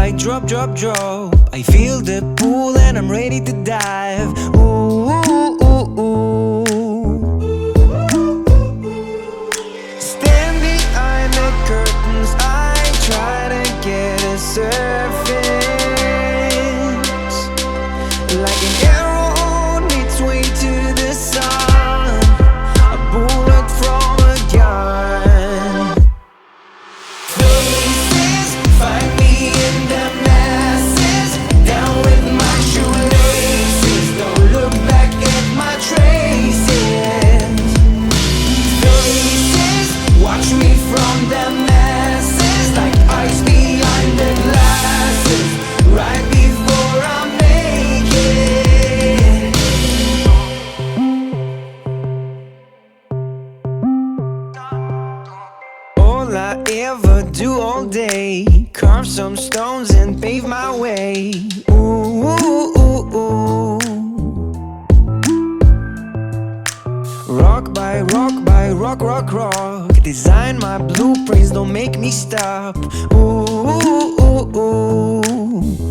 like drop, drop, drop. I feel the pull and I'm ready to dive. Ooh, ooh, ooh, ooh. Stand behind the curtains, I try to get a surface. Like an arrow on its way to the sun, a bullet from a gun. Faces find me in the masses, down with my shoelaces. Don't look back at my traces. Faces watch me from the masses, like ice behind the glasses, right before I make it. All I ever do all day, carve some stones and pave my way. Ooh, ooh, ooh, ooh. Rock by rock by rock, rock, rock. Design my blueprints, don't make me stop. Ooh, ooh, ooh, ooh.